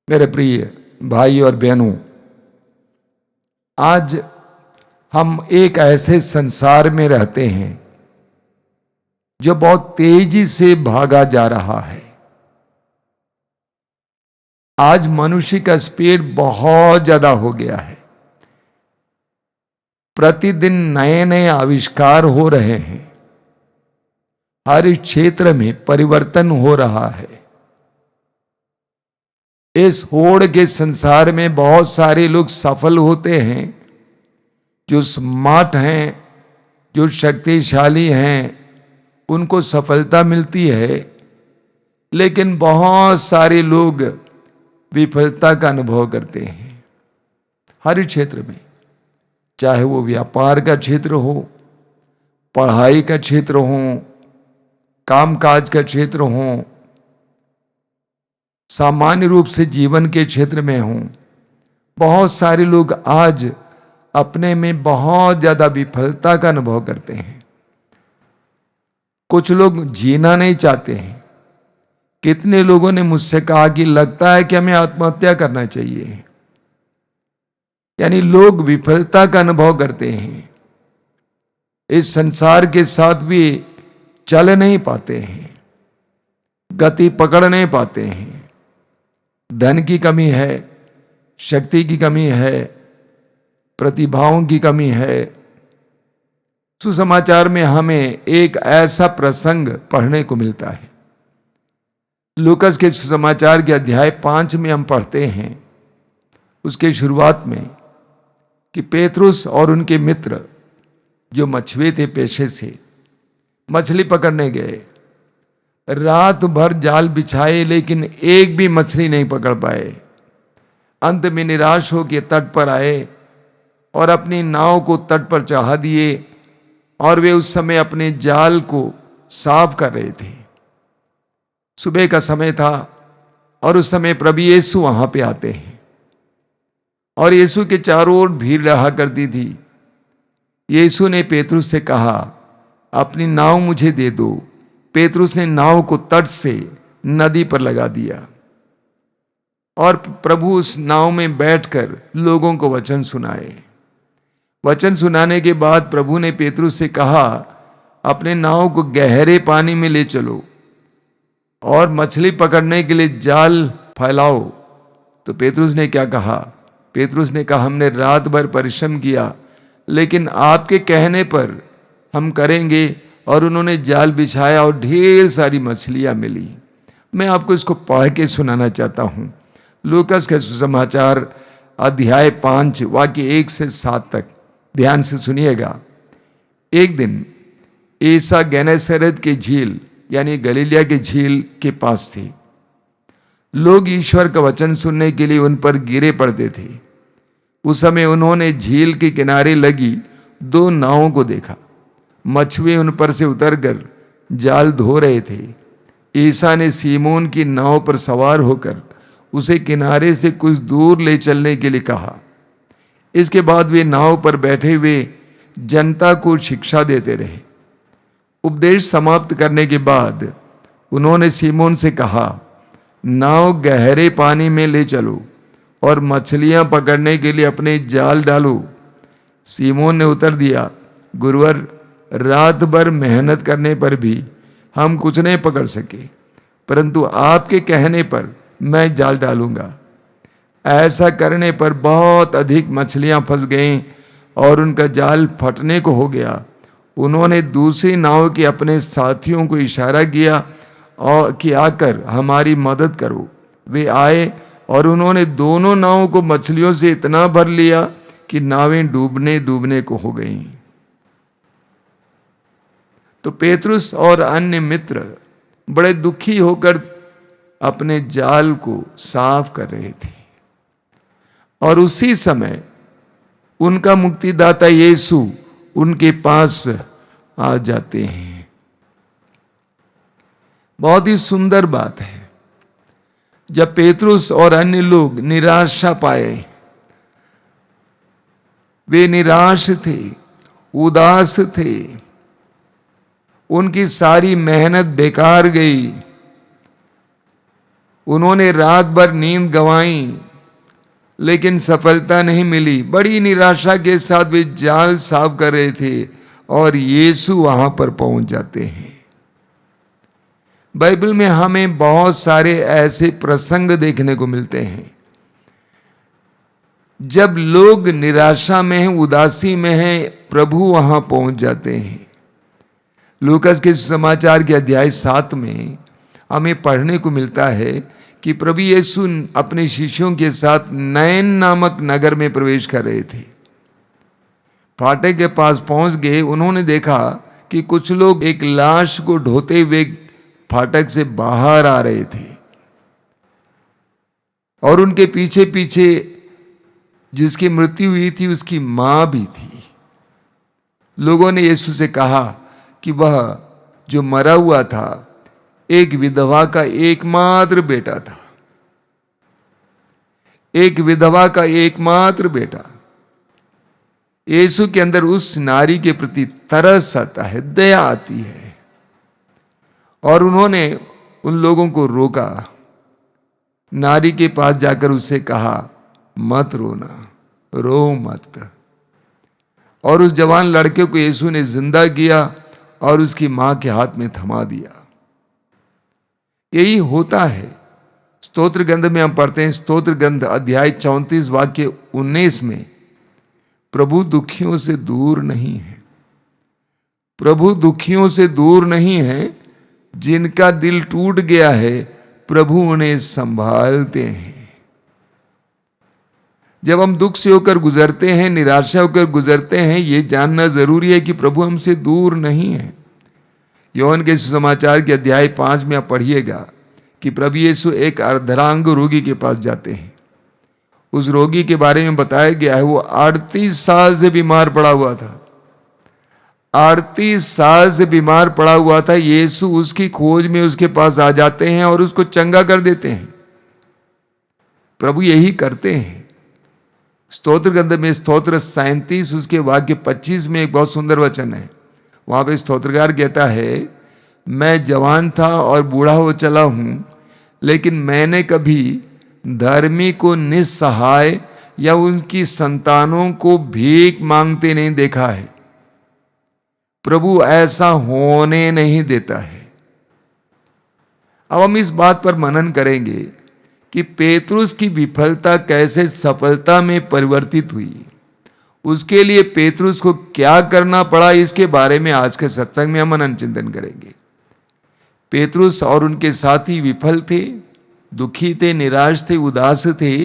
मेरे प्रिय भाई और बहनों, आज हम एक ऐसे संसार में रहते हैं जो बहुत तेजी से भागा जा रहा है। आज मनुष्य का स्पीड बहुत ज्यादा हो गया है। प्रतिदिन नए नए आविष्कार हो रहे हैं। हर क्षेत्र में परिवर्तन हो रहा है। इस होड़ के संसार में बहुत सारे लोग सफल होते हैं, जो स्मार्ट हैं, जो शक्तिशाली हैं, उनको सफलता मिलती है। लेकिन बहुत सारे लोग विफलता का अनुभव करते हैं। हर क्षेत्र में, चाहे वो व्यापार का क्षेत्र हो, पढ़ाई का क्षेत्र हो, कामकाज का क्षेत्र हो, सामान्य रूप से जीवन के क्षेत्र में हो, बहुत सारे लोग आज अपने में बहुत ज्यादा विफलता का अनुभव करते हैं। कुछ लोग जीना नहीं चाहते हैं। कितने लोगों ने मुझसे कहा कि लगता है कि हमें आत्महत्या करना चाहिए। यानी लोग विफलता का अनुभव करते हैं। इस संसार के साथ भी चल नहीं पाते हैं, गति पकड़ नहीं पाते हैं। धन की कमी है, शक्ति की कमी है, प्रतिभाओं की कमी है। सुसमाचार में हमें एक ऐसा प्रसंग पढ़ने को मिलता है। लूकस के सुसमाचार के अध्याय 5 में हम पढ़ते हैं, उसके शुरुआत में, कि पेतरुस और उनके मित्र जो मछुए थे, पेशे से मछली पकड़ने गए। रात भर जाल बिछाए लेकिन एक भी मछली नहीं पकड़ पाए। अंत में निराश होकर तट पर आए और अपनी नाव को तट पर चढ़ा दिए और वे उस समय अपने जाल को साफ कर रहे थे। सुबह का समय था और उस समय प्रभु यीशु वहां पे आते हैं और यीशु के चारों ओर भीड़ रहा करती थी। यीशु ने पेतरुस से कहा, अपनी नाव मुझे दे दो। पेतरुस ने नाव को तट से नदी पर लगा दिया और प्रभु उस नाव में बैठकर लोगों को वचन सुनाए। वचन सुनाने के बाद प्रभु ने पेतरुस से कहा, अपने नाव को गहरे पानी में ले चलो और मछली पकड़ने के लिए जाल फैलाओ। तो पेतरुस ने क्या कहा? पेतरुस ने कहा, हमने रात भर परिश्रम किया लेकिन आपके कहने पर हम करेंगे। और उन्होंने जाल बिछाया और ढेर सारी मछलियां मिली। मैं आपको इसको पढ़ के सुनाना चाहता हूं। लूकस के सुसमाचार अध्याय 5 वाक्य 1 से 7 तक ध्यान से सुनिएगा। एक दिन ईसा गेनेसरेत की झील यानी गलीलिया की झील के पास थे। लोग ईश्वर का वचन सुनने के लिए उन पर गिरे पड़ते थे। उस समय उन्होंने झील के किनारे लगी 2 नावों को देखा। मछुए उन पर से उतरकर जाल धो रहे थे। ईसा ने सीमोन की नाव पर सवार होकर उसे किनारे से कुछ दूर ले चलने के लिए कहा। इसके बाद वे नाव पर बैठे हुए जनता को शिक्षा देते रहे। उपदेश समाप्त करने के बाद उन्होंने सीमोन से कहा, नाव गहरे पानी में ले चलो और मछलियां पकड़ने के लिए अपने जाल डालो। सीमोन ने उत्तर दिया, गुरुवर, रात भर मेहनत करने पर भी हम कुछ नहीं पकड़ सके, परंतु आपके कहने पर मैं जाल डालूंगा। ऐसा करने पर बहुत अधिक मछलियां फंस गईं और उनका जाल फटने को हो गया। उन्होंने दूसरी नाव के अपने साथियों को इशारा किया और कि आकर हमारी मदद करो। वे आए और उन्होंने दोनों नावों को मछलियों से इतना भर लिया कि नावें डूबने को हो गईं। तो पेतरुस और अन्य मित्र बड़े दुखी होकर अपने जाल को साफ कर रहे थे और उसी समय उनका मुक्तिदाता यीशु उनके पास आ जाते हैं। बहुत ही सुंदर बात है। जब पेतरुस और अन्य लोग निराशा पाए, वे निराश थे, उदास थे, उनकी सारी मेहनत बेकार गई, उन्होंने रात भर नींद गंवाई, लेकिन सफलता नहीं मिली। बड़ी निराशा के साथ वे जाल साफ कर रहे थे और यीशु वहां पर पहुंच जाते हैं। बाइबल में हमें बहुत सारे ऐसे प्रसंग देखने को मिलते हैं जब लोग निराशा में हैं, उदासी में हैं, प्रभु वहां पहुंच जाते हैं। लूकास के समाचार के अध्याय 7 में हमें पढ़ने को मिलता है कि प्रभु यीशु अपने शिष्यों के साथ नैन नामक नगर में प्रवेश कर रहे थे। फाटक के पास पहुंच गए। उन्होंने देखा कि कुछ लोग एक लाश को ढोते हुए फाटक से बाहर आ रहे थे और उनके पीछे पीछे जिसकी मृत्यु हुई थी उसकी मां भी थी। लोगों ने यीशु से कहा कि वह जो मरा हुआ था एक विधवा का एकमात्र बेटा था, एक विधवा का एकमात्र बेटा। यीशु के अंदर उस नारी के प्रति तरस आता है, दया आती है, और उन्होंने उन लोगों को रोका। नारी के पास जाकर उससे कहा, मत रोना, रो मत। और उस जवान लड़के को यीशु ने जिंदा किया और उसकी मां के हाथ में थमा दिया। यही होता है। स्तोत्र ग्रंथ में हम पढ़ते हैं, स्तोत्र ग्रंथ अध्याय 34 वाक्य 19 में, प्रभु दुखियों से दूर नहीं है। प्रभु दुखियों से दूर नहीं है, जिनका दिल टूट गया है प्रभु उन्हें संभालते हैं। जब हम दुख से होकर गुजरते हैं, निराशा होकर गुजरते हैं, ये जानना जरूरी है कि प्रभु हमसे दूर नहीं है। योहन के सुसमाचार के अध्याय 5 में आप पढ़िएगा कि प्रभु यीशु एक अर्धरांग रोगी के पास जाते हैं। उस रोगी के बारे में बताया गया है वो 38 साल से बीमार पड़ा हुआ था। 38 साल से बीमार पड़ा हुआ था। यीशु उसकी खोज में उसके पास आ जाते हैं और उसको चंगा कर देते हैं। प्रभु यही करते हैं। स्तोत्र ग्रंथ में स्तोत्र 37 उसके वाक्य 25 में एक बहुत सुंदर वचन है। वहां पे स्तोत्रकार कहता है, मैं जवान था और बूढ़ा हो चला हूं, लेकिन मैंने कभी धर्मी को निस्सहाय या उनकी संतानों को भीख मांगते नहीं देखा है। प्रभु ऐसा होने नहीं देता है। अब हम इस बात पर मनन करेंगे कि पेतरुस की विफलता कैसे सफलता में परिवर्तित हुई। उसके लिए पेतरुस को क्या करना पड़ा, इसके बारे में आज के सत्संग में हम मनन चिंतन करेंगे। पेतरुस और उनके साथी विफल थे, दुखी थे, निराश थे, उदास थे।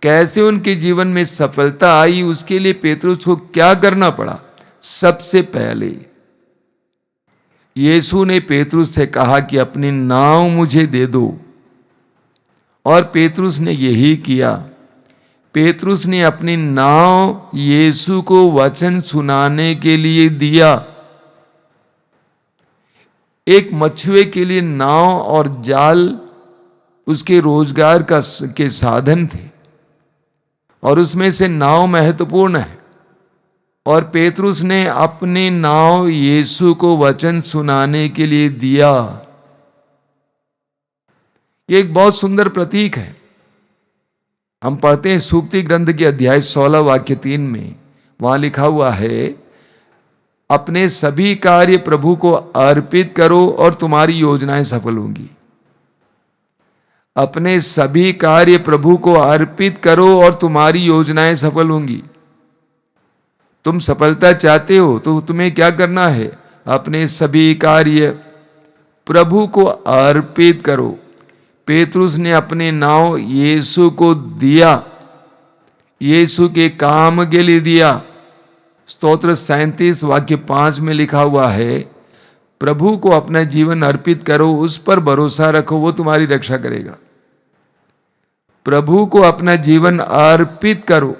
कैसे उनके जीवन में सफलता आई, उसके लिए पेतरुस को क्या करना पड़ा। सबसे पहले यीशु ने पेतरुस से कहा कि अपनी नाव मुझे दे दो, और पेतरुस ने यही किया। पेतरुस ने अपनी नाव यीशु को वचन सुनाने के लिए दिया। एक मछुए के लिए नाव और जाल उसके रोजगार के साधन थे, और उसमें से नाव महत्वपूर्ण है। और पेतरुस ने अपनी नाव यीशु को वचन सुनाने के लिए दिया। ये एक बहुत सुंदर प्रतीक है। हम पढ़ते हैं सूक्ति ग्रंथ के अध्याय 16 वाक्य 3 में, वहां लिखा हुआ है, अपने सभी कार्य प्रभु को अर्पित करो और तुम्हारी योजनाएं सफल होंगी। अपने सभी कार्य प्रभु को अर्पित करो और तुम्हारी योजनाएं सफल होंगी। तुम सफलता चाहते हो तो तुम्हें क्या करना है, अपने सभी कार्य प्रभु को अर्पित करो। पेतरुस ने अपने नाव यीशु को दिया, यीशु के काम के लिए दिया। स्तोत्र 37 वाक्य 5 में लिखा हुआ है, प्रभु को अपना जीवन अर्पित करो, उस पर भरोसा रखो, वो तुम्हारी रक्षा करेगा। प्रभु को अपना जीवन अर्पित करो,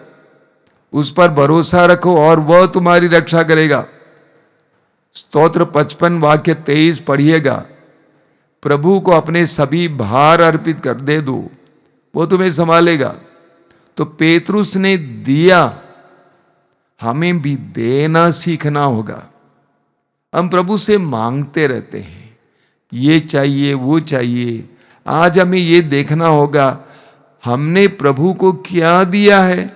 उस पर भरोसा रखो और वह तुम्हारी रक्षा करेगा। स्तोत्र 55 वाक्य 23 पढ़िएगा, प्रभु को अपने सभी भार अर्पित कर दे दो, वो तुम्हें संभालेगा। तो पेतरुस ने दिया, हमें भी देना सीखना होगा। हम प्रभु से मांगते रहते हैं, ये चाहिए वो चाहिए, आज हमें ये देखना होगा हमने प्रभु को क्या दिया है।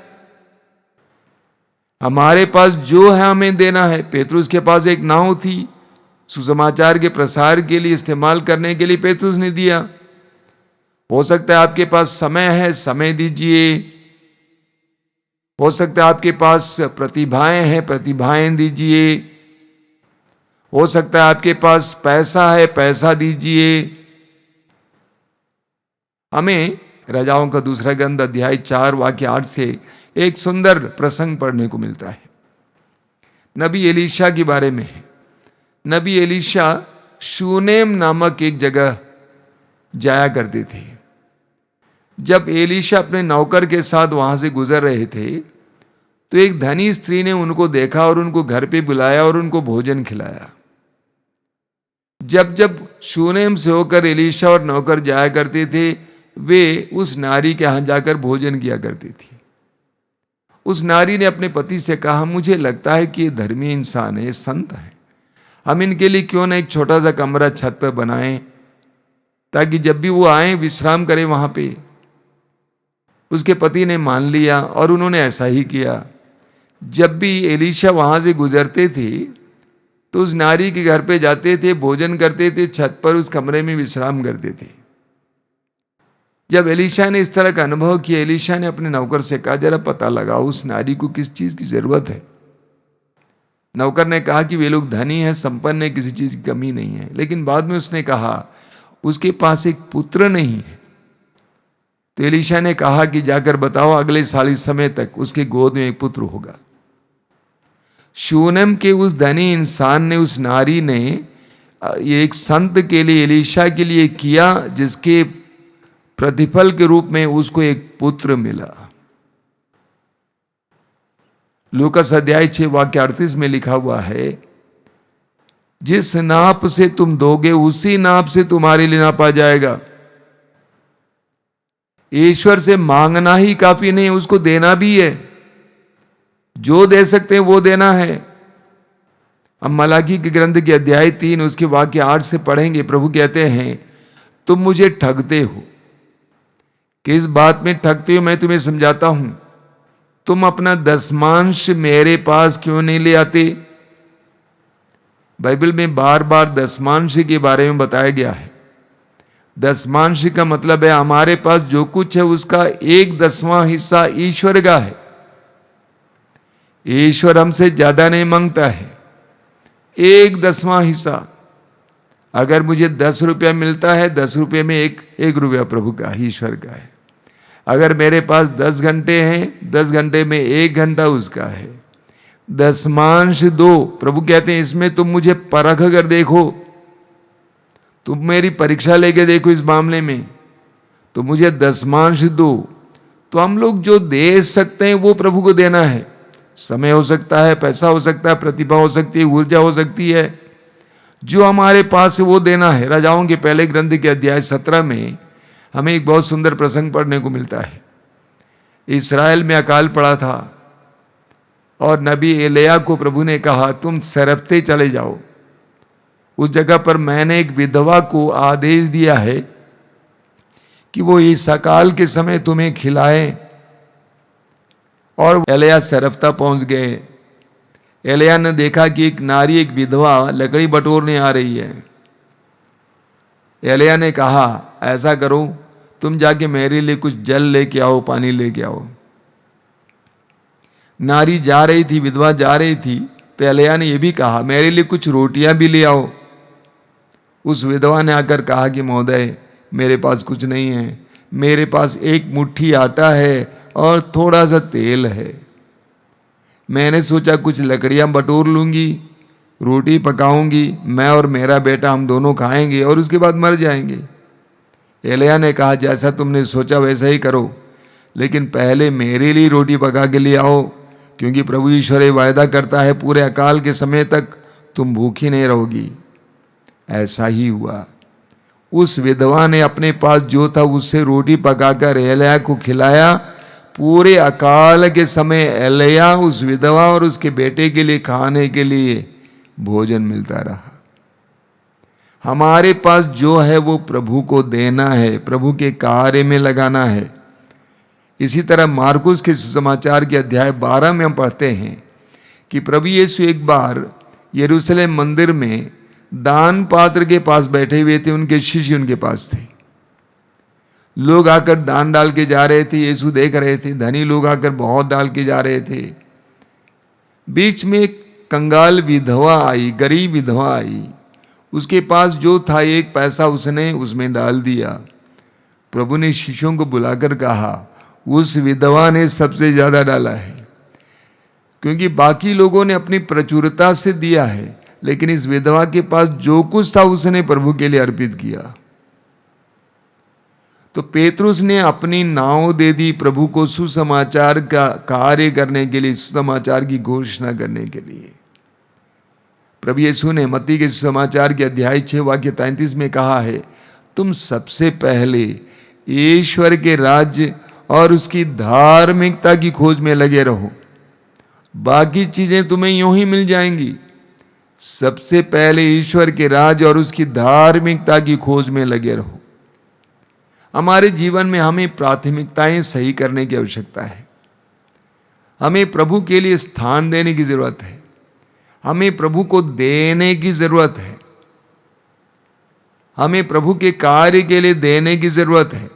हमारे पास जो है हमें देना है। पेतरुस के पास एक नाव थी, सुसमाचार के प्रसार के लिए इस्तेमाल करने के लिए पेतरुस ने दिया। हो सकता है आपके पास समय है, समय दीजिए। हो सकता है आपके पास प्रतिभाएं हैं, प्रतिभाएं दीजिए। हो सकता है आपके पास पैसा है, पैसा दीजिए। हमें राजाओं का दूसरा ग्रंथ अध्याय 4 वाक्य 8 से एक सुंदर प्रसंग पढ़ने को मिलता है। नबी एलीशा के बारे में है। नबी एलीशा शूनेम नामक एक जगह जाया करते थे। जब एलीशा अपने नौकर के साथ वहां से गुजर रहे थे तो एक धनी स्त्री ने उनको देखा और उनको घर पे बुलाया और उनको भोजन खिलाया। जब जब शूनेम से होकर एलीशा और नौकर जाया करते थे, वे उस नारी के यहां जाकर भोजन किया करती थी। उस नारी ने अपने पति से कहा, मुझे लगता है कि ये धर्मी इंसान है, ये संत है, हम इनके लिए क्यों ना एक छोटा सा कमरा छत पर बनाएं ताकि जब भी वो आए विश्राम करें वहां पे। उसके पति ने मान लिया और उन्होंने ऐसा ही किया। जब भी एलीशा वहां से गुजरते थे तो उस नारी के घर पे जाते थे, भोजन करते थे, छत पर उस कमरे में विश्राम करते थे। जब एलीशा ने इस तरह का अनुभव किया, एलीशा ने अपने नौकर से कहा, जरा पता लगाओ उस नारी को किस चीज की जरूरत है। नौकर ने कहा कि वे लोग धनी हैं, संपन्न है, किसी चीज की कमी नहीं है। लेकिन बाद में उसने कहा उसके पास एक पुत्र नहीं है। तो एलीशा ने कहा कि जाकर बताओ अगले 40 समय तक उसके गोद में एक पुत्र होगा। शूनेम के उस धनी इंसान ने, उस नारी ने ये एक संत के लिए, एलीशा के लिए किया, जिसके प्रतिफल के रूप में उसको एक पुत्र मिला। लूकास अध्याय 6 वाक्य 38 में लिखा हुआ है, जिस नाप से तुम दोगे उसी नाप से तुम्हारे लिए नापा जाएगा। ईश्वर से मांगना ही काफी नहीं, उसको देना भी है। जो दे सकते हैं वो देना है। हम मलाकी के ग्रंथ के अध्याय 3 उसके वाक्य 8 से पढ़ेंगे। प्रभु कहते हैं, तुम मुझे ठगते हो। किस बात में ठगते हो मैं तुम्हें समझाता हूं। तुम अपना दसमांश मेरे पास क्यों नहीं ले आते। बाइबल में बार बार दसमांश के बारे में बताया गया है। दसमांश का मतलब है हमारे पास जो कुछ है उसका 1/10वां हिस्सा ईश्वर का है। ईश्वर हमसे ज्यादा नहीं मांगता है, 1/10वां हिस्सा। अगर मुझे 10 रुपया मिलता है, 10 रुपये में एक रुपया प्रभु का, ईश्वर का है। अगर मेरे पास 10 घंटे हैं, 10 घंटे में 1 घंटा उसका है। दसमांश दो। प्रभु कहते हैं इसमें तुम मुझे परख कर देखो, तुम मेरी परीक्षा लेके देखो इस मामले में, तो मुझे दसमांश दो। तो हम लोग जो दे सकते हैं वो प्रभु को देना है। समय हो सकता है, पैसा हो सकता है, प्रतिभा हो सकती है, ऊर्जा हो सकती है, जो हमारे पास है वो देना है। राजाओं के पहले ग्रंथ के अध्याय 17 में हमें एक बहुत सुंदर प्रसंग पढ़ने को मिलता है। इस्राएल में अकाल पड़ा था और नबी एलिय्याह को प्रभु ने कहा, तुम सरपते चले जाओ। उस जगह पर मैंने एक विधवा को आदेश दिया है कि वो इस अकाल के समय तुम्हें खिलाए। और एलिय्याह सरपता पहुंच गए। एलिय्याह ने देखा कि एक नारी, एक विधवा लकड़ी बटोरने आ रही है। एलिय्याह ने कहा, ऐसा करो तुम जाके मेरे लिए कुछ जल लेके आओ, पानी लेके आओ। नारी जा रही थी, विधवा जा रही थी, तो एलिय्याह ने यह भी कहा, मेरे लिए कुछ रोटियां भी ले आओ। उस विधवा ने आकर कहा कि महोदय मेरे पास कुछ नहीं है, मेरे पास एक मुट्ठी आटा है और थोड़ा सा तेल है। मैंने सोचा कुछ लकड़ियां बटोर लूंगी, रोटी पकाऊंगी, मैं और मेरा बेटा हम दोनों खाएंगे और उसके बाद मर जाएंगे। एलिय्याह ने कहा, जैसा तुमने सोचा वैसा ही करो, लेकिन पहले मेरे लिए रोटी पका के लिए आओ, क्योंकि प्रभु ईश्वर ये वायदा करता है पूरे अकाल के समय तक तुम भूखी नहीं रहोगी। ऐसा ही हुआ। उस विधवा ने अपने पास जो था उससे रोटी पकाकर एलिय्याह को खिलाया। पूरे अकाल के समय एलिय्याह, उस विधवा और उसके बेटे के लिए खाने के लिए भोजन मिलता रहा। हमारे पास जो है वो प्रभु को देना है, प्रभु के कार्य में लगाना है। इसी तरह मार्कुस के सुसमाचार के अध्याय 12 में हम पढ़ते हैं कि प्रभु यीशु एक बार यरूशलेम मंदिर में दान पात्र के पास बैठे हुए थे, उनके शिष्य उनके पास थे। लोग आकर दान डाल के जा रहे थे, यीशु देख रहे थे। धनी लोग आकर बहुत डाल के जा रहे थे। बीच में एक कंगाल विधवा आई, गरीब विधवा आई। उसके पास जो था 1 पैसा उसने उसमें डाल दिया। प्रभु ने शिष्यों को बुलाकर कहा, उस विधवा ने सबसे ज्यादा डाला है, क्योंकि बाकी लोगों ने अपनी प्रचुरता से दिया है, लेकिन इस विधवा के पास जो कुछ था उसने प्रभु के लिए अर्पित किया। तो पेतरुस ने अपनी नाव दे दी प्रभु को सुसमाचार का कार्य करने के लिए, सुसमाचार की घोषणा करने के लिए। प्रभु यीशु ने मत्ती के सुसमाचार के अध्याय 6 वाक्य 33 में कहा है, तुम सबसे पहले ईश्वर के राज्य और उसकी धार्मिकता की खोज में लगे रहो, बाकी चीजें तुम्हें यूं ही मिल जाएंगी। सबसे पहले ईश्वर के राज्य और उसकी धार्मिकता की खोज में लगे रहो। हमारे जीवन में हमें प्राथमिकताएं सही करने की आवश्यकता है। हमें प्रभु के लिए स्थान देने की जरूरत है। हमें प्रभु को देने की जरूरत है। हमें प्रभु के कार्य के लिए देने की जरूरत है,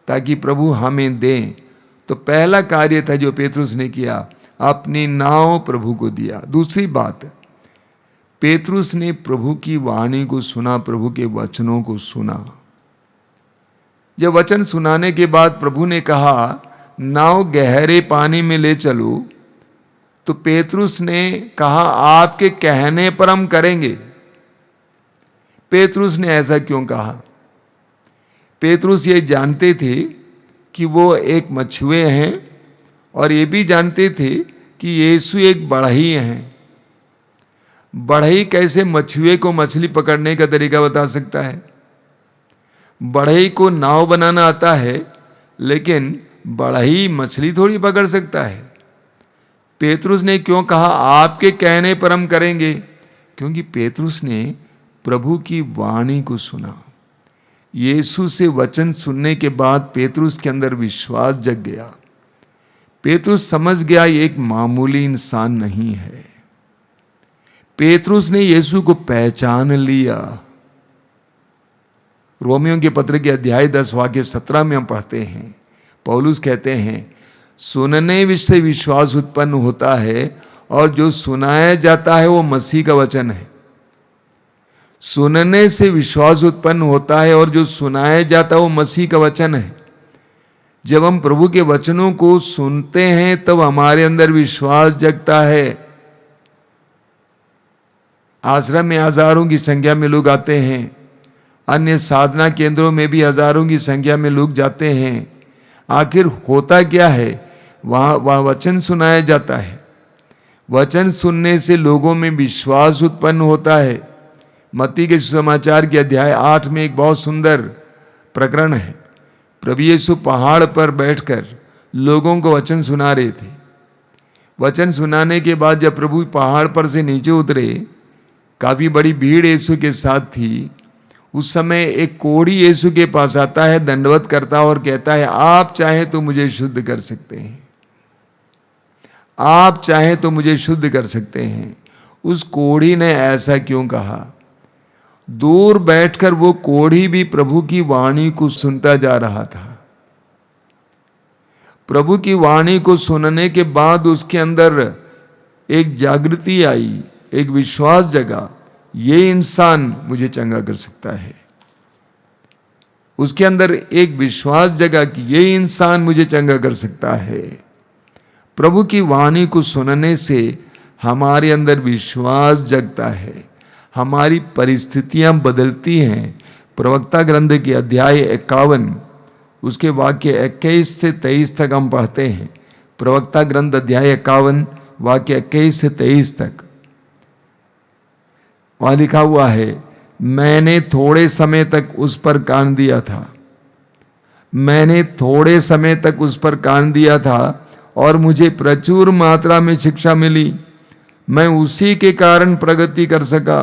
ताकि प्रभु हमें दें। तो पहला कार्य था जो पेतरुस ने किया, अपनी नाव प्रभु को दिया। दूसरी बात, पेतरुस ने प्रभु की वाणी को सुना, प्रभु के वचनों को सुना। जब वचन सुनाने के बाद प्रभु ने कहा, नाव गहरे पानी में ले चलो, तो पेतरुस ने कहा, आपके कहने पर हम करेंगे। पेतरुस ने ऐसा क्यों कहा? पेतरुस ये जानते थे कि वो एक मछुए हैं, और ये भी जानते थे कि यीशु एक बढ़ई हैं। बढ़ई कैसे मछुए को मछली पकड़ने का तरीका बता सकता है? बढ़ई को नाव बनाना आता है, लेकिन बढ़ई मछली थोड़ी पकड़ सकता है। पेतरुस ने क्यों कहा, आपके कहने पर हम करेंगे? क्योंकि पेतरुस ने प्रभु की वाणी को सुना। यीशु से वचन सुनने के बाद पेतरुस के अंदर विश्वास जग गया। पेतरुस समझ गया ये एक मामूली इंसान नहीं है। पेतरुस ने यीशु को पहचान लिया। रोमियों के पत्र के अध्याय 10 वाक्य 17 में हम पढ़ते हैं, पौलुस कहते हैं, सुनने से विश्वास उत्पन्न होता है, और जो सुनाया जाता है वो मसीह का वचन है। सुनने से विश्वास उत्पन्न होता है, और जो सुनाया जाता है वो मसीह का वचन है। जब हम प्रभु के वचनों को सुनते हैं तब हमारे अंदर विश्वास जगता है। आश्रम में हजारों की संख्या में लोग आते हैं, अन्य साधना केंद्रों में भी हजारों की संख्या में लोग जाते हैं। आखिर होता क्या है? वहाँ वचन सुनाया जाता है। वचन सुनने से लोगों में विश्वास उत्पन्न होता है। मत्ती के सुसमाचार के अध्याय 8 में एक बहुत सुंदर प्रकरण है। प्रभु यीशु पहाड़ पर बैठकर लोगों को वचन सुना रहे थे। वचन सुनाने के बाद जब प्रभु पहाड़ पर से नीचे उतरे, काफी बड़ी भीड़ यीशु के साथ थी। उस समय एक कोढ़ी यीशु के पास आता है, दंडवत करता और कहता है, आप चाहे तो मुझे शुद्ध कर सकते हैं, आप चाहे तो मुझे शुद्ध कर सकते हैं। उस कोढ़ी ने ऐसा क्यों कहा? दूर बैठकर वो कोढ़ी भी प्रभु की वाणी को सुनता जा रहा था। प्रभु की वाणी को सुनने के बाद उसके अंदर एक जागृति आई, एक विश्वास जगा, ये इंसान मुझे चंगा कर सकता है। उसके अंदर एक विश्वास जगा कि ये इंसान मुझे चंगा कर सकता है। प्रभु की वाणी को सुनने से हमारे अंदर विश्वास जगता है, हमारी परिस्थितियां बदलती हैं। प्रवक्ता ग्रंथ के अध्याय 51 उसके वाक्य 21 से 23 तक हम पढ़ते हैं। प्रवक्ता ग्रंथ अध्याय 51 वाक्य 21 से 23 तक वहां लिखा हुआ है, मैंने थोड़े समय तक उस पर कान दिया था, मैंने थोड़े समय तक उस पर कान दिया था, और मुझे प्रचुर मात्रा में शिक्षा मिली। मैं उसी के कारण प्रगति कर सका।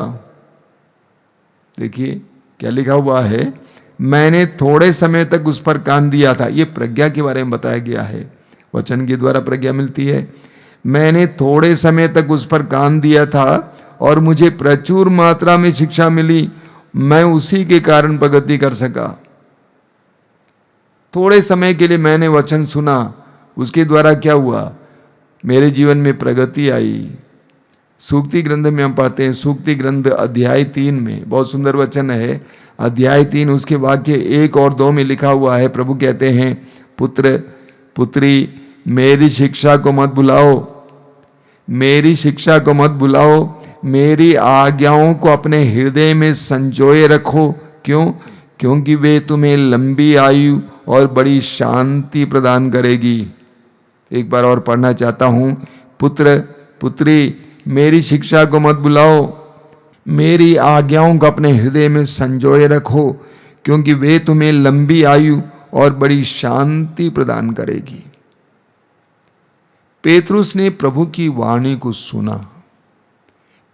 देखिए क्या लिखा हुआ है, मैंने थोड़े समय तक उस पर कान दिया था। ये प्रज्ञा के बारे में बताया गया है, वचन के द्वारा प्रज्ञा मिलती है। मैंने थोड़े समय तक उस पर कान दिया था और मुझे प्रचुर मात्रा में शिक्षा मिली, मैं उसी के कारण प्रगति कर सका। थोड़े समय के लिए मैंने वचन सुना, उसके द्वारा क्या हुआ, मेरे जीवन में प्रगति आई। सूक्ति ग्रंथ में हम पढ़ते हैं, सूक्ति ग्रंथ अध्याय 3 में बहुत सुंदर वचन है, अध्याय 3 उसके वाक्य 1 और 2 में लिखा हुआ है। प्रभु कहते हैं, पुत्र पुत्री मेरी शिक्षा को मत भुलाओ, मेरी शिक्षा को मत भुलाओ, मेरी आज्ञाओं को अपने हृदय में संजोए रखो। क्यों? क्योंकि वे तुम्हें लंबी आयु और बड़ी शांति प्रदान करेगी। एक बार और पढ़ना चाहता हूं, पुत्र पुत्री मेरी शिक्षा को मत भुलाओ, मेरी आज्ञाओं को अपने हृदय में संजोए रखो, क्योंकि वे तुम्हें लंबी आयु और बड़ी शांति प्रदान करेगी। पेतरुस ने प्रभु की वाणी को सुना,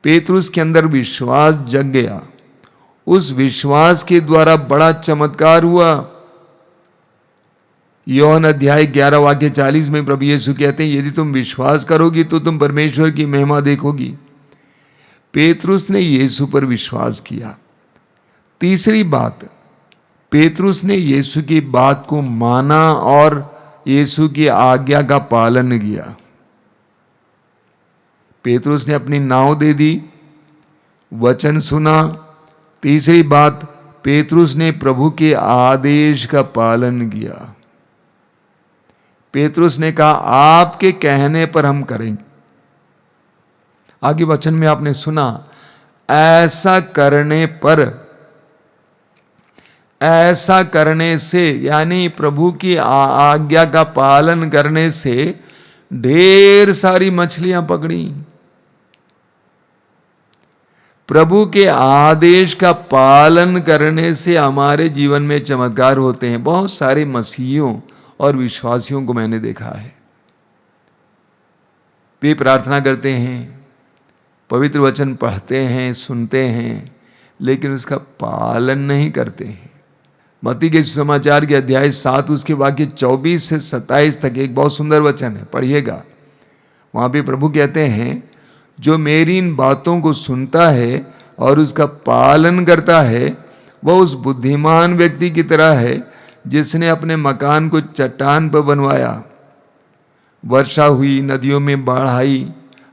पेतरुस के अंदर विश्वास जग गया, उस विश्वास के द्वारा बड़ा चमत्कार हुआ। योहन अध्याय 11 वाक्य 40 में प्रभु यीशु कहते हैं, यदि तुम विश्वास करोगी तो तुम परमेश्वर की महिमा देखोगी। पेतरुस ने यीशु पर विश्वास किया। तीसरी बात, पेतरुस ने यीशु की बात को माना और यीशु की आज्ञा का पालन किया। पेतरुस ने अपनी नाव दे दी, वचन सुना। तीसरी बात, पेतरुस ने प्रभु के आदेश का पालन किया। पेतरुस ने कहा, आपके कहने पर हम करेंगे। आगे वचन में आपने सुना, ऐसा करने पर, ऐसा करने से, यानी प्रभु की आज्ञा का पालन करने से ढेर सारी मछलियां पकड़ी। प्रभु के आदेश का पालन करने से हमारे जीवन में चमत्कार होते हैं। बहुत सारे मसीहियों और विश्वासियों को मैंने देखा है, वे प्रार्थना करते हैं, पवित्र वचन पढ़ते हैं, सुनते हैं, लेकिन उसका पालन नहीं करते हैं। मत्ती के सुसमाचार के अध्याय 7 उसके वाक्य 24 से 27 तक एक बहुत सुंदर वचन है, पढ़िएगा। वहां पे प्रभु कहते हैं, जो मेरी इन बातों को सुनता है और उसका पालन करता है, वह उस बुद्धिमान व्यक्ति की तरह है जिसने अपने मकान को चट्टान पर बनवाया। वर्षा हुई, नदियों में बाढ़ आई,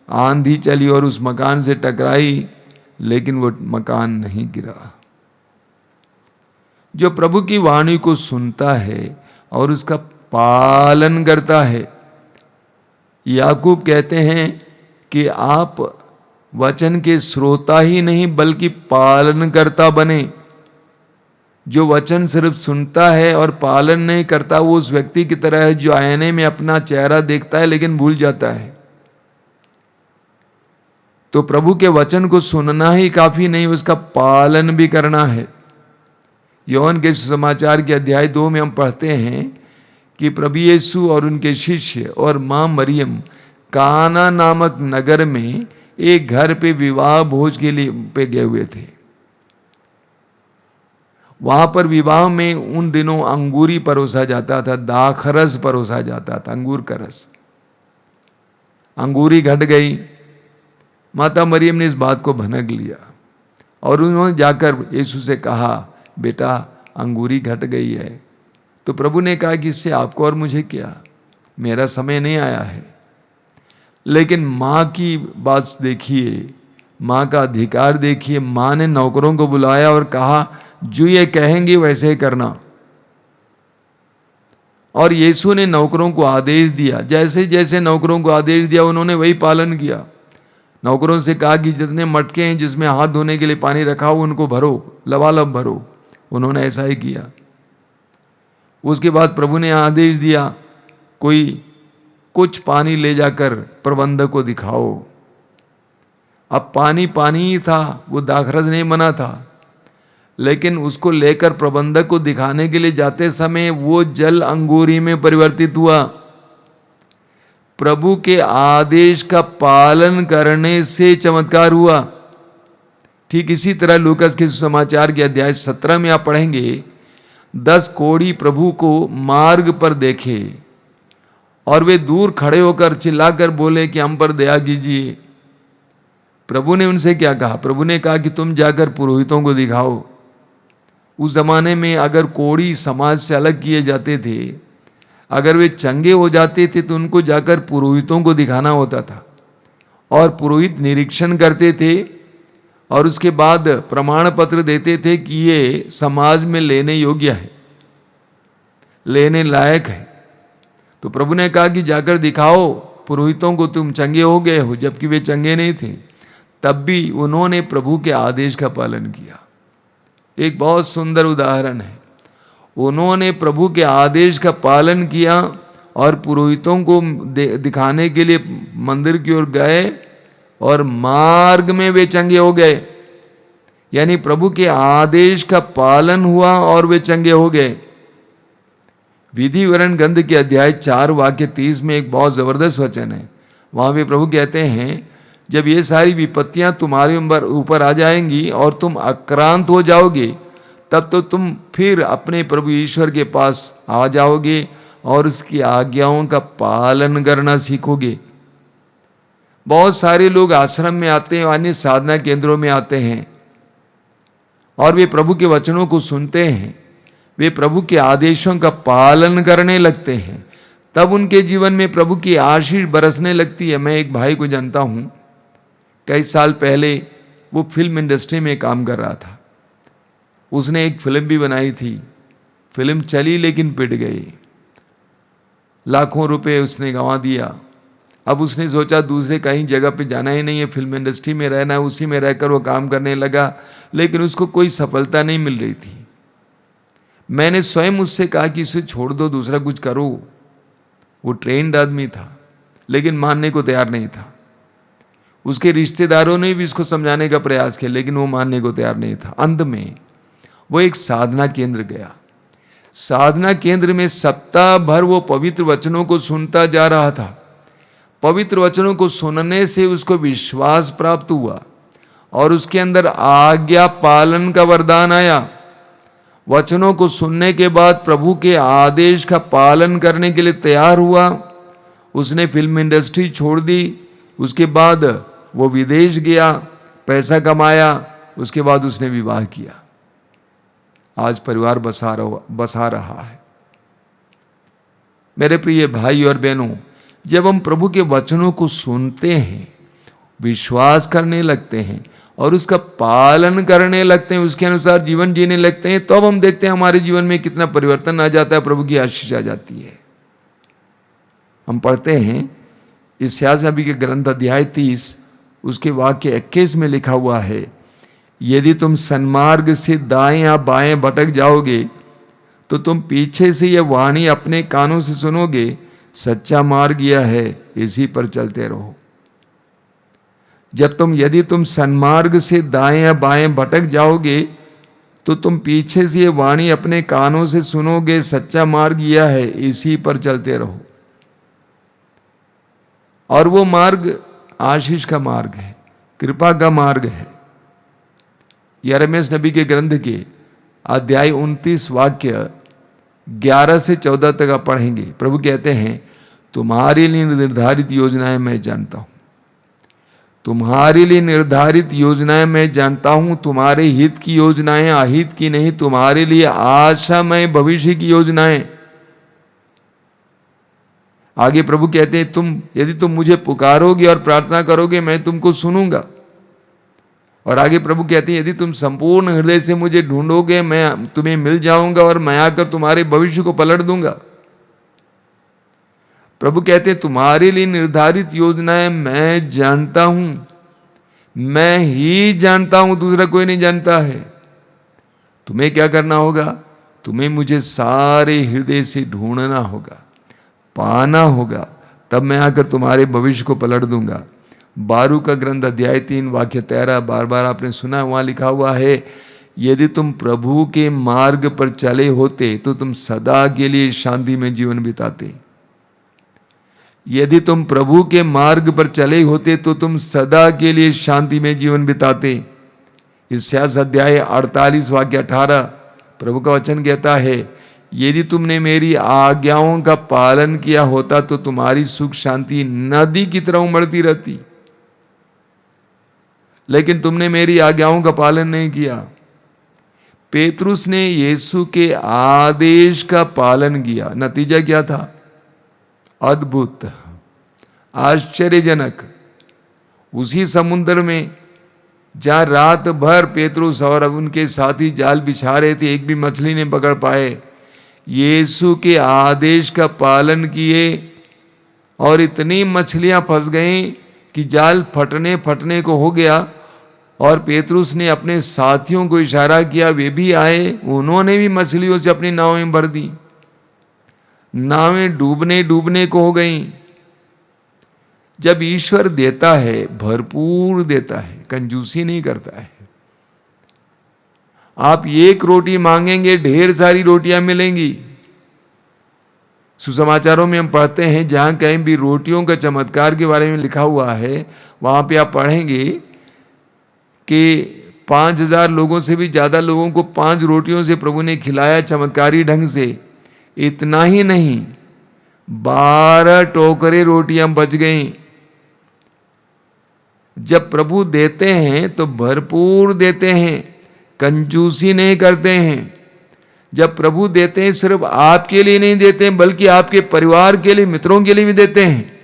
आंधी चली और उस मकान से टकराई, लेकिन वो मकान नहीं गिरा। जो प्रभु की वाणी को सुनता है और उसका पालन करता है, याकूब कहते हैं कि आप वचन के श्रोता ही नहीं बल्कि पालनकर्ता बने। जो वचन सिर्फ सुनता है और पालन नहीं करता, वो उस व्यक्ति की तरह है जो आईने में अपना चेहरा देखता है लेकिन भूल जाता है। तो प्रभु के वचन को सुनना ही काफी नहीं, उसका पालन भी करना है। योहन के सुसमाचार के अध्याय 2 में हम पढ़ते हैं कि प्रभु यीशु और उनके शिष्य और मां मरियम काना नामक नगर में एक घर पे विवाह भोज के लिए पे गए हुए थे। वहां पर विवाह में उन दिनों अंगूरी परोसा जाता था, दाखरस परोसा जाता था, अंगूर का रस। अंगूरी घट गई, माता मरियम ने इस बात को भनक लिया और उन्होंने जाकर यीशु से कहा, बेटा अंगूरी घट गई है। तो प्रभु ने कहा कि इससे आपको और मुझे क्या, मेरा समय नहीं आया है। लेकिन माँ की बात देखिए, माँ का अधिकार देखिए। माँ ने नौकरों को बुलाया और कहा, जो ये कहेंगे वैसे ही करना। और यीशु ने नौकरों को आदेश दिया, जैसे जैसे नौकरों को आदेश दिया उन्होंने वही पालन किया। नौकरों से कहा कि जितने मटके हैं जिसमें हाथ धोने के लिए पानी रखा हो उनको भरो, लबालब भरो। उन्होंने ऐसा ही किया। उसके बाद प्रभु ने आदेश दिया, कोई कुछ पानी ले जाकर प्रबंधक को दिखाओ। अब पानी पानी ही था, वो दाखरस नहीं बना था, लेकिन उसको लेकर प्रबंधक को दिखाने के लिए जाते समय वो जल अंगूरी में परिवर्तित हुआ। प्रभु के आदेश का पालन करने से चमत्कार हुआ। ठीक इसी तरह लूकास के सुसमाचार के अध्याय 17 में आप पढ़ेंगे, 10 कोढ़ी प्रभु को मार्ग पर देखे और वे दूर खड़े होकर चिल्लाकर बोले कि हम पर दया कीजिए। प्रभु ने उनसे क्या कहा? प्रभु ने कहा कि तुम जाकर पुरोहितों को दिखाओ। उस जमाने में अगर कोढ़ी समाज से अलग किए जाते थे, अगर वे चंगे हो जाते थे तो उनको जाकर पुरोहितों को दिखाना होता था, और पुरोहित निरीक्षण करते थे और उसके बाद प्रमाण पत्र देते थे कि ये समाज में लेने योग्य है, लेने लायक है। तो प्रभु ने कहा कि जाकर दिखाओ पुरोहितों को तुम चंगे हो गए हो, जबकि वे चंगे नहीं थे। तब भी उन्होंने प्रभु के आदेश का पालन किया। एक बहुत सुंदर उदाहरण है। उन्होंने प्रभु के आदेश का पालन किया और पुरोहितों को दिखाने के लिए मंदिर की ओर गए और मार्ग में वे चंगे हो गए। यानी प्रभु के आदेश का पालन हुआ और वे चंगे हो गए। विधि विवरण ग्रंथ के अध्याय 4 वाक्य 30 में एक बहुत जबरदस्त वचन है। वहां भी प्रभु कहते हैं, जब ये सारी विपत्तियां तुम्हारे ऊपर आ जाएंगी और तुम आक्रांत हो जाओगे, तब तो तुम फिर अपने प्रभु ईश्वर के पास आ जाओगे और उसकी आज्ञाओं का पालन करना सीखोगे। बहुत सारे लोग आश्रम में आते हैं, अन्य साधना केंद्रों में आते हैं और वे प्रभु के वचनों को सुनते हैं, वे प्रभु के आदेशों का पालन करने लगते हैं, तब उनके जीवन में प्रभु की आशीष बरसने लगती है। मैं एक भाई को जानता हूं, कई साल पहले वो फिल्म इंडस्ट्री में काम कर रहा था। उसने एक फिल्म भी बनाई थी। फिल्म चली लेकिन पिट गई, लाखों रुपए उसने गंवा दिया। अब उसने सोचा दूसरे कहीं जगह पे जाना ही नहीं है, फिल्म इंडस्ट्री में रहना है। उसी में रहकर वो काम करने लगा, लेकिन उसको कोई सफलता नहीं मिल रही थी। मैंने स्वयं उससे कहा कि इसे छोड़ दो, दूसरा कुछ करो। वो ट्रेंड आदमी था, लेकिन मानने को तैयार नहीं था। उसके रिश्तेदारों ने भी इसको समझाने का प्रयास किया, लेकिन वो मानने को तैयार नहीं था। अंत में वो एक साधना केंद्र गया। साधना केंद्र में सप्ताह भर वो पवित्र वचनों को सुनता जा रहा था। पवित्र वचनों को सुनने से उसको विश्वास प्राप्त हुआ और उसके अंदर आज्ञा पालन का वरदान आया। वचनों को सुनने के बाद प्रभु के आदेश का पालन करने के लिए तैयार हुआ। उसने फिल्म इंडस्ट्री छोड़ दी। उसके बाद वो विदेश गया, पैसा कमाया। उसके बाद उसने विवाह किया। आज परिवार बसा रहा है। मेरे प्रिय भाई और बहनों, जब हम प्रभु के वचनों को सुनते हैं, विश्वास करने लगते हैं और उसका पालन करने लगते हैं, उसके अनुसार जीवन जीने लगते हैं, तो अब हम देखते हैं हमारे जीवन में कितना परिवर्तन आ जाता है, प्रभु की आशीष आ जाती है। हम पढ़ते हैं इस्यास नबी के ग्रंथ अध्याय 30 उसके वाक्य 21 में लिखा हुआ है, यदि तुम सन्मार्ग से दाएं या बाएं भटक जाओगे तो तुम पीछे से यह वाणी अपने कानों से सुनोगे, सच्चा मार्ग यह है, इसी पर चलते रहो। यदि तुम सन्मार्ग से दाएं या बाएं भटक जाओगे तो तुम पीछे से यह वाणी अपने कानों से सुनोगे, सच्चा मार्ग यह है, इसी पर चलते रहो। और वो मार्ग आशीष का मार्ग है, कृपा का मार्ग है। यिर्मयाह नबी के ग्रंथ के अध्याय 29 वाक्य 11 से 14 तक आप पढ़ेंगे। प्रभु कहते हैं, तुम्हारे लिए निर्धारित योजनाएं मैं जानता हूं, तुम्हारे लिए निर्धारित योजनाएं मैं जानता हूं, तुम्हारे हित की योजनाएं अहित की नहीं, तुम्हारे लिए आशामय भविष्य की योजनाएं। आगे प्रभु कहते हैं, यदि तुम मुझे पुकारोगे और प्रार्थना करोगे मैं तुमको सुनूंगा। और आगे प्रभु कहते हैं, यदि तुम संपूर्ण हृदय से मुझे ढूंढोगे मैं तुम्हें मिल जाऊंगा और मैं आकर तुम्हारे भविष्य को पलट दूंगा। प्रभु कहते हैं, तुम्हारे लिए निर्धारित योजनाएं मैं जानता हूं, मैं ही जानता हूं, दूसरा कोई नहीं जानता है। तुम्हें क्या करना होगा? तुम्हें मुझे सारे हृदय से ढूंढना होगा, पाना होगा, तब मैं आकर तुम्हारे भविष्य को पलट दूंगा। बारूक का ग्रंथ अध्याय 3 वाक्य 13 बार बार आपने सुना, वहां लिखा हुआ है, यदि तुम प्रभु के मार्ग पर चले होते तो तुम सदा के लिए शांति में जीवन बिताते। यदि तुम प्रभु के मार्ग पर चले होते तो तुम सदा के लिए शांति में जीवन बिताते। इस्यास अध्याय 48 वाक्य 18 प्रभु का वचन कहता है, यदि तुमने मेरी आज्ञाओं का पालन किया होता तो तुम्हारी सुख शांति नदी की तरह उमड़ती रहती, लेकिन तुमने मेरी आज्ञाओं का पालन नहीं किया। पेतरुस ने यीशु के आदेश का पालन किया। नतीजा क्या था? अद्भुत, आश्चर्यजनक। उसी समुद्र में जहां रात भर पेतरुस और उनके साथी जाल बिछा रहे थे, एक भी मछली नहीं पकड़ पाए, यीशु के आदेश का पालन किए और इतनी मछलियां फंस गईं कि जाल फटने को हो गया। और पेतरुस ने अपने साथियों को इशारा किया, वे भी आए, उन्होंने भी मछलियों से अपनी नावें भर दी। नावें डूबने को हो गईं। जब ईश्वर देता है, भरपूर देता है, कंजूसी नहीं करता है। आप एक रोटी मांगेंगे, ढेर सारी रोटियां मिलेंगी। सुसमाचारों में हम पढ़ते हैं, जहां कहीं भी रोटियों का चमत्कार के बारे में लिखा हुआ है, वहां पे आप पढ़ेंगे कि 5000 लोगों से भी ज्यादा लोगों को 5 रोटियों से प्रभु ने खिलाया चमत्कारी ढंग से। इतना ही नहीं, 12 टोकरे रोटियां बच गईं। जब प्रभु देते हैं तो भरपूर देते हैं, कंजूसी नहीं करते हैं। जब प्रभु देते हैं, सिर्फ आपके लिए नहीं देते हैं, बल्कि आपके परिवार के लिए, मित्रों के लिए भी देते हैं।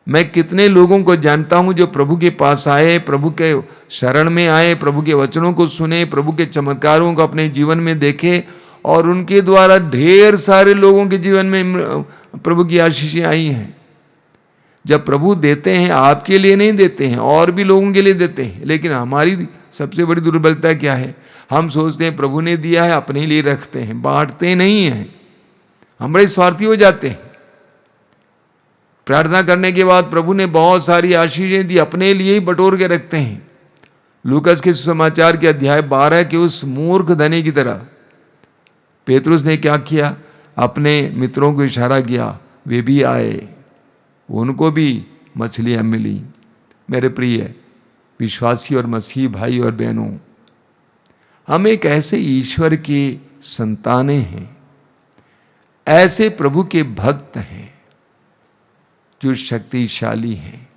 मैं कितने लोगों को जानता हूं जो प्रभु के पास आए, प्रभु के शरण में आए, प्रभु के वचनों को सुने, प्रभु के चमत्कारों को अपने जीवन में देखे, और उनके द्वारा ढेर सारे लोगों के जीवन में प्रभु की आशीषें आई हैं। जब प्रभु देते हैं, आपके लिए नहीं देते हैं, और भी लोगों के लिए देते हैं। लेकिन हमारी सबसे बड़ी दुर्बलता क्या है? हम सोचते हैं प्रभु ने दिया है, अपने लिए रखते हैं, बांटते नहीं हैं। हम बड़े स्वार्थी हो जाते हैं। प्रार्थना करने के बाद प्रभु ने बहुत सारी आशीषें दी, अपने लिए ही बटोर के रखते हैं। लूकस के सुसमाचार के अध्याय 12 के उस मूर्ख धनी की तरह पेतरुस ने क्या किया? अपने मित्रों को इशारा किया, वे भी आए, उनको भी मछलियां मिली। मेरे प्रिय विश्वासी और मसीही भाई और बहनों, हम एक ऐसे ईश्वर के संतानें हैं, ऐसे प्रभु के भक्त हैं जो शक्तिशाली हैं,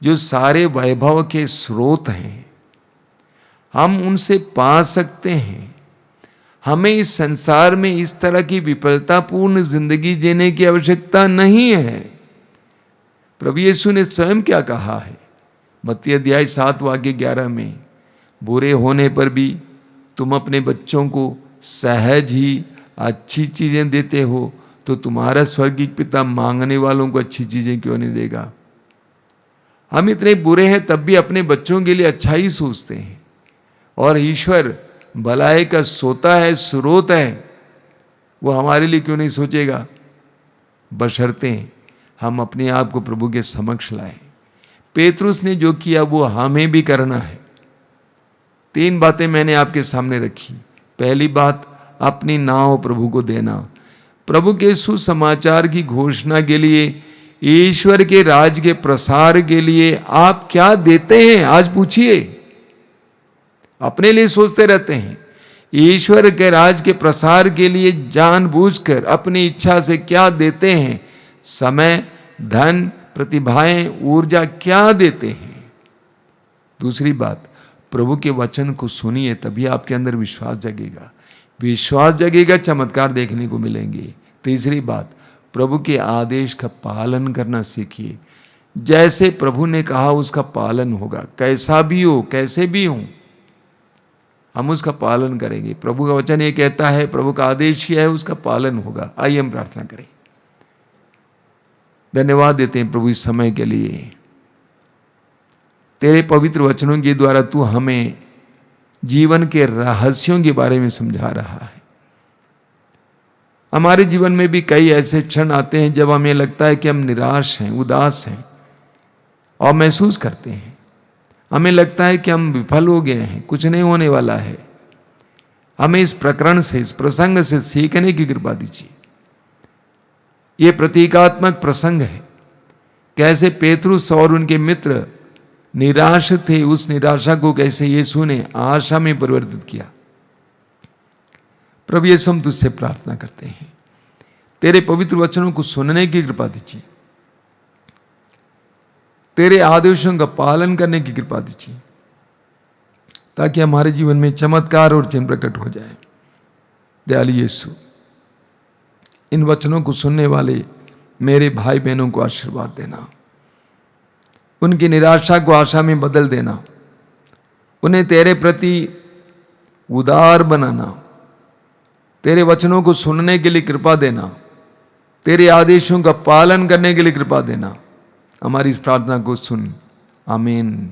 जो सारे वैभव के स्रोत हैं। हम उनसे पा सकते हैं। हमें इस संसार में इस तरह की विफलतापूर्ण जिंदगी जीने की आवश्यकता नहीं है। प्रभु यीशु ने स्वयं क्या कहा है? मत्ती अध्याय 7 वाक्य 11 में, बुरे होने पर भी तुम अपने बच्चों को सहज ही अच्छी चीजें देते हो, तो तुम्हारा स्वर्गीय पिता मांगने वालों को अच्छी चीजें क्यों नहीं देगा? हम इतने बुरे हैं तब भी अपने बच्चों के लिए अच्छा ही सोचते हैं, और ईश्वर भलाई का सोता है, स्रोत है, वो हमारे लिए क्यों नहीं सोचेगा? बशर्ते हम अपने आप को प्रभु के समक्ष लाएं। पेतरुस ने जो किया वो हमें भी करना है। 3 बातें मैंने आपके सामने रखी। पहली बात, अपनी नाव प्रभु को देना। प्रभु के सुसमाचार की घोषणा के लिए, ईश्वर के राज के प्रसार के लिए आप क्या देते हैं? आज पूछिए। अपने लिए सोचते रहते हैं। ईश्वर के राज के प्रसार के लिए जानबूझकर अपनी इच्छा से क्या देते हैं? समय, धन, प्रतिभाएं, ऊर्जा क्या देते हैं? दूसरी बात, प्रभु के वचन को सुनिए, तभी आपके अंदर विश्वास जगेगा। विश्वास जगेगा, चमत्कार देखने को मिलेंगे। तीसरी बात, प्रभु के आदेश का पालन करना सीखिए। जैसे प्रभु ने कहा उसका पालन होगा, कैसा भी हो, कैसे भी हो, हम उसका पालन करेंगे। प्रभु का वचन ये कहता है, प्रभु का आदेश किया है, उसका पालन होगा। आइए हम प्रार्थना करें। धन्यवाद देते हैं प्रभु इस समय के लिए। तेरे पवित्र वचनों के द्वारा तू हमें जीवन के रहस्यों के बारे में समझा रहा है। हमारे जीवन में भी कई ऐसे क्षण आते हैं जब हमें लगता है कि हम निराश हैं, उदास हैं, और महसूस करते हैं, हमें लगता है कि हम विफल हो गए हैं, कुछ नहीं होने वाला है। हमें इस प्रकरण से, इस प्रसंग से सीखने की कृपा दीजिए। ये प्रतीकात्मक प्रसंग है, कैसे पेतरुस और उनके मित्र निराश थे, उस निराशा को कैसे यीशु ने आशा में परिवर्तित किया। प्रभु यीशु, हम तुझसे प्रार्थना करते हैं, तेरे पवित्र वचनों को सुनने की कृपा दीजिए, तेरे आदेशों का पालन करने की कृपा दीजिए, ताकि हमारे जीवन में चमत्कार और चिन्ह प्रकट हो जाए। दयालु यीशु, इन वचनों को सुनने वाले मेरे भाई बहनों को आशीर्वाद देना, उनकी निराशा को आशा में बदल देना, उन्हें तेरे प्रति उदार बनाना, तेरे वचनों को सुनने के लिए कृपा देना, तेरे आदेशों का पालन करने के लिए कृपा देना। हमारी इस प्रार्थना को सुन। आमीन।